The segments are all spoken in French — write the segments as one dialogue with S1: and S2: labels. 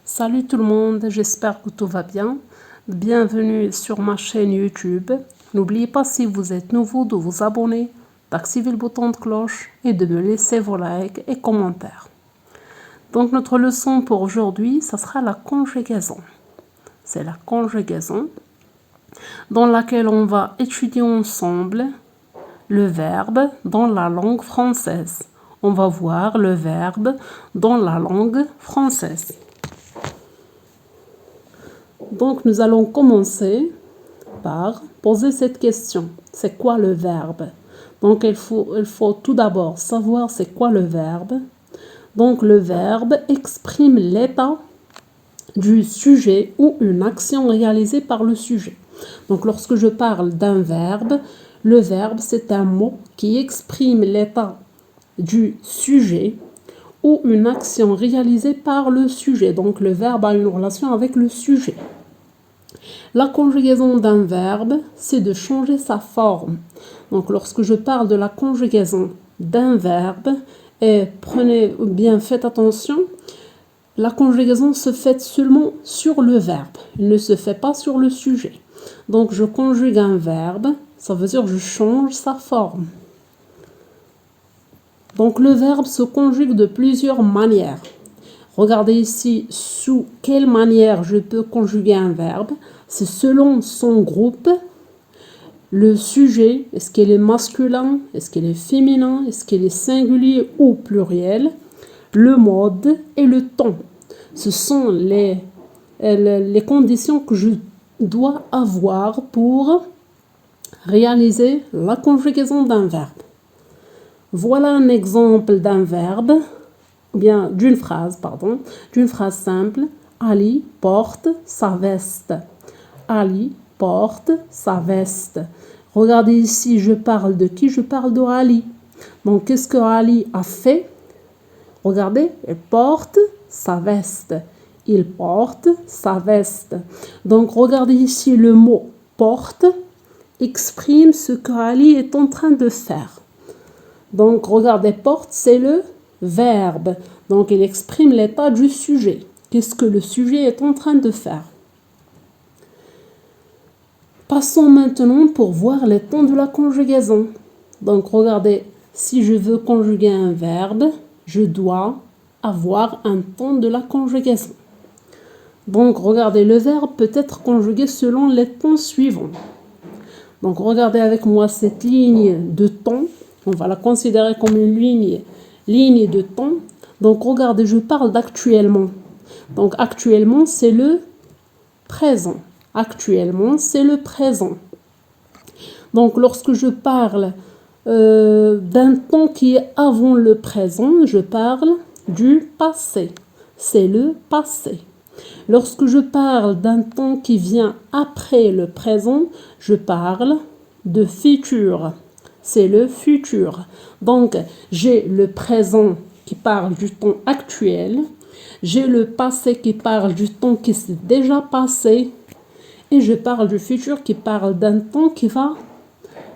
S1: Salut tout le monde, j'espère que tout va bien. Bienvenue sur ma chaîne YouTube. N'oubliez pas, si vous êtes nouveau, de vous abonner, d'activer le bouton de cloche et de me laisser vos likes et commentaires. Donc notre leçon pour aujourd'hui, ça sera la conjugaison. C'est la conjugaison dans laquelle on va étudier ensemble le verbe dans la langue française. On va voir le verbe dans la langue française. Donc, nous allons commencer par poser cette question. C'est quoi le verbe? Donc, il faut tout d'abord savoir c'est quoi le verbe. Donc, le verbe exprime l'état du sujet ou une action réalisée par le sujet. Donc, lorsque je parle d'un verbe, le verbe, c'est un mot qui exprime l'état du sujet ou une action réalisée par le sujet. Donc, le verbe a une relation avec le sujet. La conjugaison d'un verbe, c'est de changer sa forme. Donc, lorsque je parle de la conjugaison d'un verbe, et faites attention, la conjugaison se fait seulement sur le verbe. Elle ne se fait pas sur le sujet. Donc, je conjugue un verbe, ça veut dire que je change sa forme. Donc, le verbe se conjugue de plusieurs manières. Regardez ici sous quelle manière je peux conjuguer un verbe. C'est selon son groupe, le sujet, est-ce qu'il est masculin, est-ce qu'il est féminin, est-ce qu'il est singulier ou pluriel, le mode et le ton. Ce sont les conditions que je dois avoir pour réaliser la conjugaison d'un verbe. Voilà un exemple d'un verbe, ou bien d'une phrase simple. Ali porte sa veste. Ali porte sa veste. Regardez ici, je parle de qui? Je parle de Ali. Donc, qu'est-ce que Ali a fait? Regardez, il porte sa veste. Il porte sa veste. Donc, regardez ici, le mot porte exprime ce que Ali est en train de faire. Donc, regardez, porte, c'est le verbe. Donc, il exprime l'état du sujet. Qu'est-ce que le sujet est en train de faire? Passons maintenant pour voir les tons de la conjugaison. Donc, regardez, si je veux conjuguer un verbe, je dois avoir un ton de la conjugaison. Donc, regardez, le verbe peut être conjugué selon les tons suivants. Donc, regardez avec moi cette ligne de ton. On va la considérer comme une ligne de ton. Donc, regardez, je parle d'actuellement. Donc, actuellement, c'est le présent. Actuellement, c'est le présent. Donc, lorsque je parle d'un temps qui est avant le présent, je parle du passé. C'est le passé. Lorsque je parle d'un temps qui vient après le présent, je parle de futur. C'est le futur. Donc, j'ai le présent qui parle du temps actuel. J'ai le passé qui parle du temps qui s'est déjà passé. Et je parle du futur qui parle d'un temps qui va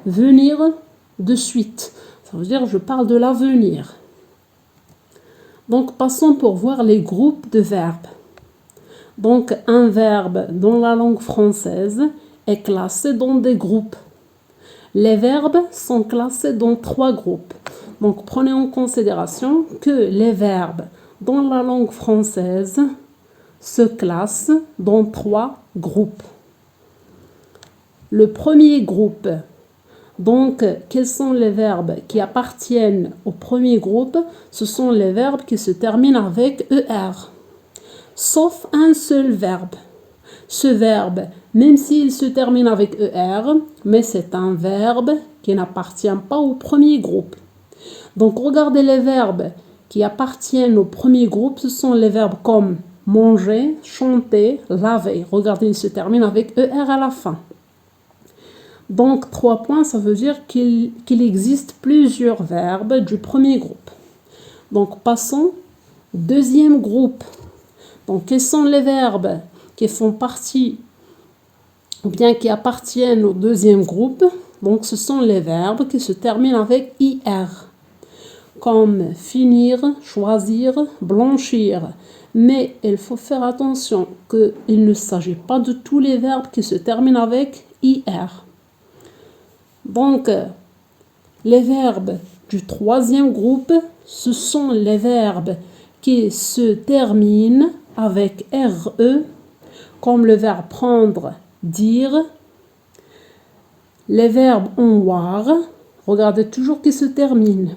S1: venir de suite. Ça veut dire que je parle de l'avenir. Donc, passons pour voir les groupes de verbes. Donc, un verbe dans la langue française est classé dans des groupes. Les verbes sont classés dans 3 groupes. Donc, prenez en considération que les verbes dans la langue française se classent dans 3 groupes. Le premier groupe, donc, quels sont les verbes qui appartiennent au premier groupe? Ce sont les verbes qui se terminent avec ER, sauf un seul verbe. Ce verbe, même s'il se termine avec ER, mais c'est un verbe qui n'appartient pas au premier groupe. Donc, regardez les verbes qui appartiennent au premier groupe. Ce sont les verbes comme manger, chanter, laver. Regardez, il se termine avec ER à la fin. Donc, 3 points, ça veut dire qu'il existe plusieurs verbes du premier groupe. Donc, passons au deuxième groupe. Donc, quels sont les verbes qui font partie ou bien qui appartiennent au deuxième groupe? Donc, ce sont les verbes qui se terminent avec IR. comme finir, choisir, blanchir. Mais il faut faire attention qu'il ne s'agit pas de tous les verbes qui se terminent avec IR. Donc, les verbes du troisième groupe, ce sont les verbes qui se terminent avec RE, comme le verbe prendre, dire. Les verbes en war, regardez toujours qui se terminent,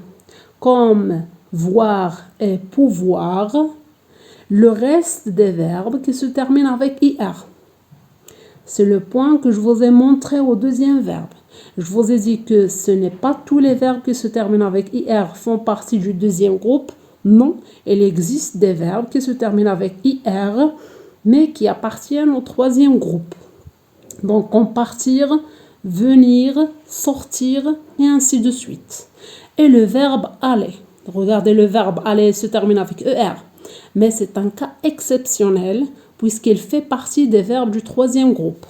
S1: comme voir et pouvoir. Le reste des verbes qui se terminent avec IR. C'est le point que je vous ai montré au deuxième verbe. Je vous ai dit que ce n'est pas tous les verbes qui se terminent avec IR font partie du deuxième groupe. Non, il existe des verbes qui se terminent avec IR, mais qui appartiennent au troisième groupe. Donc, comme partir, venir, sortir, et ainsi de suite. Et le verbe aller. Regardez, le verbe aller se termine avec ER. Mais c'est un cas exceptionnel puisqu'il fait partie des verbes du troisième groupe.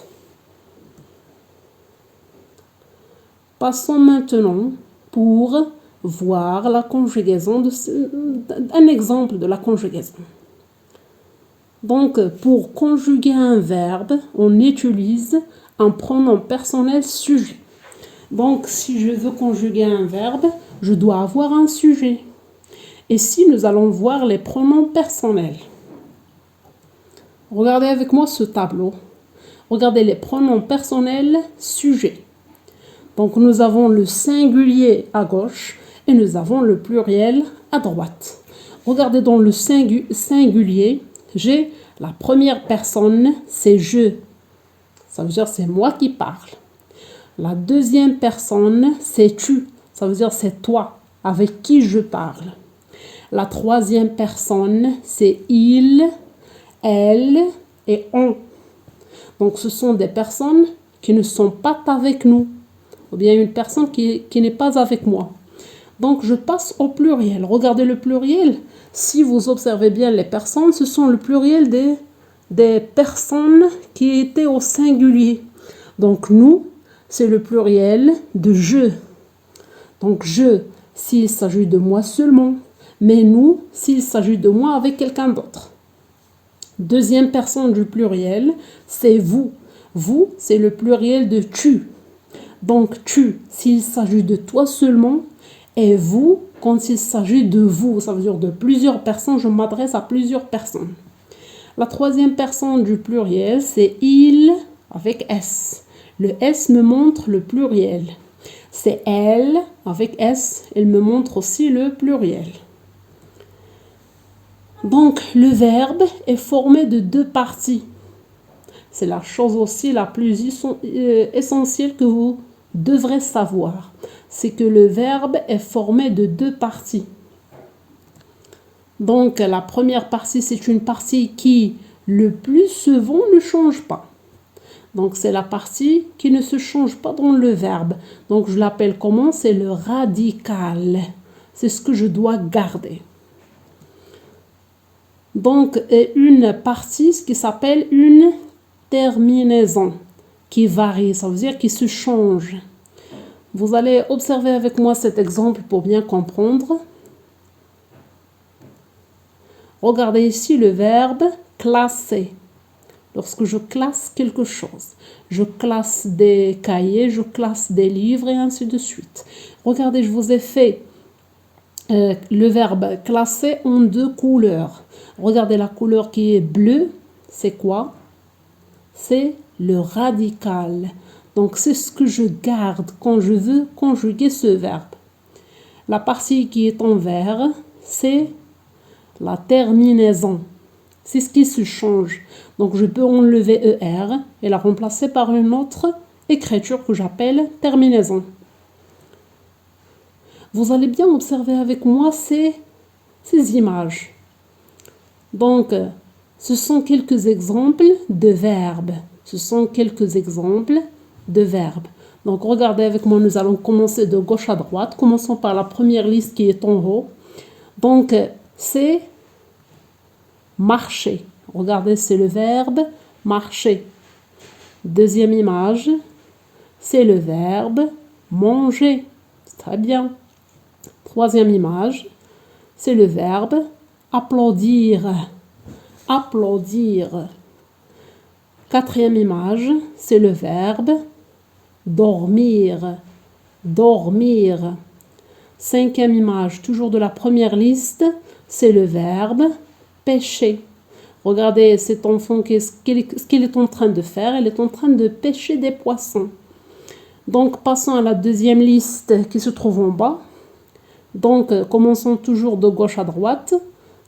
S1: Passons maintenant pour voir la conjugaison, un exemple de la conjugaison. Donc, pour conjuguer un verbe, on utilise un pronom personnel sujet. Donc, si je veux conjuguer un verbe, je dois avoir un sujet. Ici, nous allons voir les pronoms personnels. Regardez avec moi ce tableau. Regardez les pronoms personnels sujets. Donc, nous avons le singulier à gauche et nous avons le pluriel à droite. Regardez dans le singulier, j'ai la première personne, c'est je. Ça veut dire c'est moi qui parle. La deuxième personne, c'est tu. Ça veut dire c'est toi avec qui je parle. La troisième personne, c'est il, elle et on. Donc, ce sont des personnes qui ne sont pas avec nous. Ou bien une personne qui n'est pas avec moi. Donc, je passe au pluriel. Regardez le pluriel. Si vous observez bien les personnes, ce sont le pluriel des personnes qui étaient au singulier. Donc, nous, c'est le pluriel de je. Donc, je, s'il s'agit de moi seulement. Mais nous, s'il s'agit de moi avec quelqu'un d'autre. Deuxième personne du pluriel, c'est vous. Vous, c'est le pluriel de tu. Donc, tu, s'il s'agit de toi seulement, et vous, quand il s'agit de vous, ça veut dire de plusieurs personnes, je m'adresse à plusieurs personnes. La troisième personne du pluriel, c'est il avec S. Le S me montre le pluriel. C'est elle avec S, elle me montre aussi le pluriel. Donc, le verbe est formé de deux parties. C'est la chose aussi la plus essentielle que vous devrez savoir. C'est que le verbe est formé de deux parties. Donc, la première partie, c'est une partie qui, le plus souvent, ne change pas. Donc, c'est la partie qui ne se change pas dans le verbe. Donc, je l'appelle comment? C'est le radical. C'est ce que je dois garder. Donc, une partie, ce qui s'appelle une terminaison, qui varie, ça veut dire qui se change. Vous allez observer avec moi cet exemple pour bien comprendre. Regardez ici le verbe classer. Lorsque je classe quelque chose, je classe des cahiers, je classe des livres et ainsi de suite. Regardez, je vous ai fait le verbe classer en deux couleurs. Regardez la couleur qui est bleue, c'est quoi? C'est le radical. Donc, c'est ce que je garde quand je veux conjuguer ce verbe. La partie qui est en vert, c'est la terminaison. C'est ce qui se change. Donc, je peux enlever ER et la remplacer par une autre écriture que j'appelle terminaison. Vous allez bien observer avec moi ces images. Donc, ce sont quelques exemples de verbes. Donc, regardez avec moi, nous allons commencer de gauche à droite. Commençons par la première liste qui est en haut. Donc, c'est marcher. Regardez, c'est le verbe marcher. Deuxième image, c'est le verbe manger. Très bien. Troisième image, c'est le verbe applaudir. Applaudir. Quatrième image, c'est le verbe dormir. Dormir. Cinquième image, toujours de la première liste, c'est le verbe pêcher. Regardez cet enfant, ce qu'il est en train de faire. Il est en train de pêcher des poissons. Donc, passons à la deuxième liste qui se trouve en bas. Donc, commençons toujours de gauche à droite.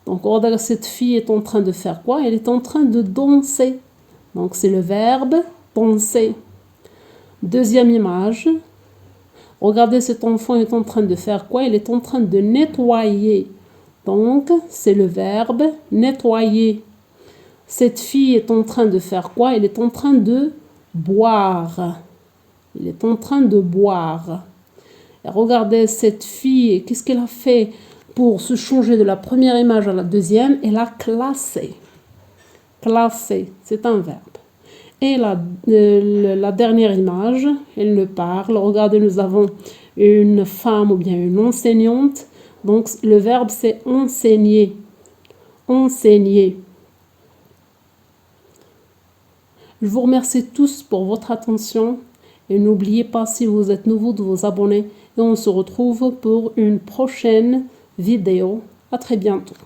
S1: Donc, regardez, cette fille est en train de faire quoi? Elle est en train de danser. Donc, c'est le verbe danser. Deuxième image. Regardez, cet enfant est en train de faire quoi? Il est en train de nettoyer. Donc, c'est le verbe nettoyer. Cette fille est en train de faire quoi? Elle est en train de boire. Il est en train de boire. Et regardez cette fille, qu'est-ce qu'elle a fait pour se changer de la première image à la deuxième? Elle a classé. Classer, c'est un verbe. Et la dernière image, elle le parle. Regardez, nous avons une femme ou bien une enseignante. Donc, le verbe, c'est enseigner. Enseigner. Je vous remercie tous pour votre attention. Et n'oubliez pas, si vous êtes nouveau, de vous abonner. Et on se retrouve pour une prochaine vidéo. À très bientôt.